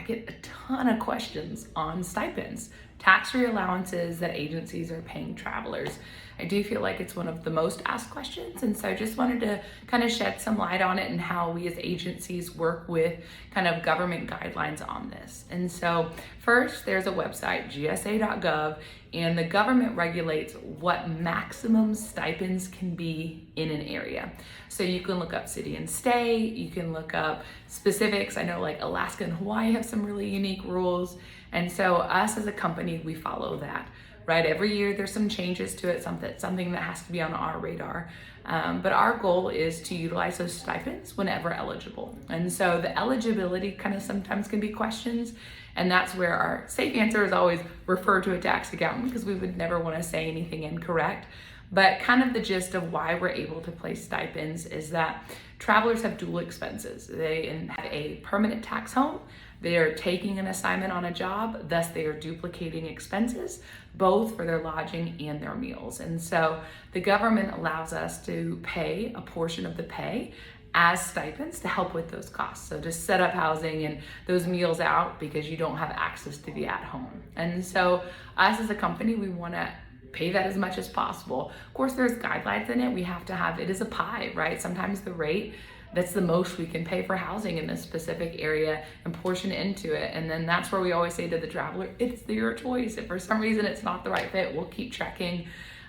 get a ton of questions on stipends, tax-free allowances that agencies are paying travelers. I do feel like it's one of the most asked questions, and so I just wanted to kind of shed some light on it and how we as agencies work with kind of government guidelines on this. And so first, there's a website, gsa.gov, and the government regulates what maximum stipends can be in an area. So you can look up city and state, you can look up specifics. I know like Alaska and Hawaii have some really unique rules. And so us as a company, we follow that, right? Every year there's some changes to it, something that has to be on our radar. But our goal is to utilize those stipends whenever eligible. And so the eligibility kind of sometimes can be questions. And that's where our safe answer is always refer to a tax accountant, because we would never want to say anything incorrect. But kind of the gist of why we're able to place stipends is that travelers have dual expenses. They have a permanent tax home. They are taking an assignment on a job, thus they are duplicating expenses, both for their lodging and their meals. And so the government allows us to pay a portion of the pay as stipends to help with those costs. So to set up housing and those meals out because you don't have access to the at home. And so us as a company, we want to pay that as much as possible. Of course, there's guidelines in it. We have to have, it is a pie, right? Sometimes the rate that's the most we can pay for housing in this specific area and portion into it. And then that's where we always say to the traveler, it's your choice. If for some reason it's not the right fit, we'll keep checking.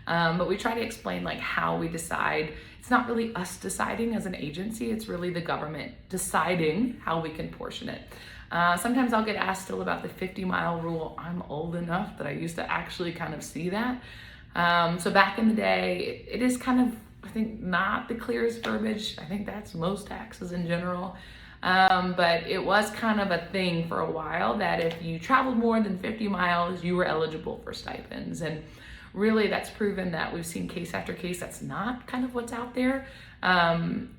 But we try to explain like how we decide. It's not really us deciding as an agency, it's really the government deciding how we can portion it. Sometimes I'll get asked still about the 50-mile rule. I'm old enough that I used to actually kind of see that. So back in the day, it is kind of, I think, not the clearest verbiage. I think that's most taxes in general. But it was kind of a thing for a while that if you traveled more than 50 miles, you were eligible for stipends. And really that's proven that we've seen case after case that's not kind of what's out there.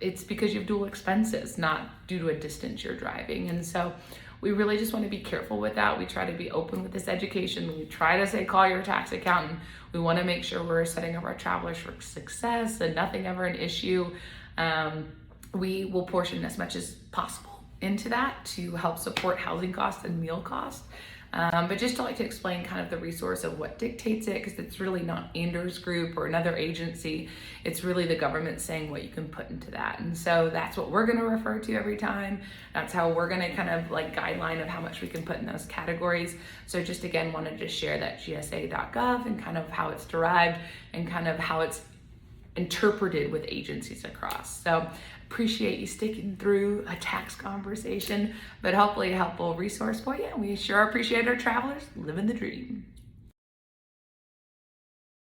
It's because you have dual expenses, not due to a distance you're driving. And so we really just want to be careful with that. We try to be open with this education. We try to say, call your tax accountant. We want to make sure we're setting up our travelers for success and nothing ever an issue. We will portion as much as possible into that to help support housing costs and meal costs. But just to like to explain kind of the resource of what dictates it, because it's really not Anders Group or another agency. It's really the government saying what you can put into that. And so that's what we're going to refer to every time. That's how we're going to kind of like guideline of how much we can put in those categories. So just again, wanted to share that gsa.gov and kind of how it's derived and kind of how it's interpreted with agencies across. So appreciate you sticking through a tax conversation, but hopefully a helpful resource for you. We sure appreciate our travelers living the dream.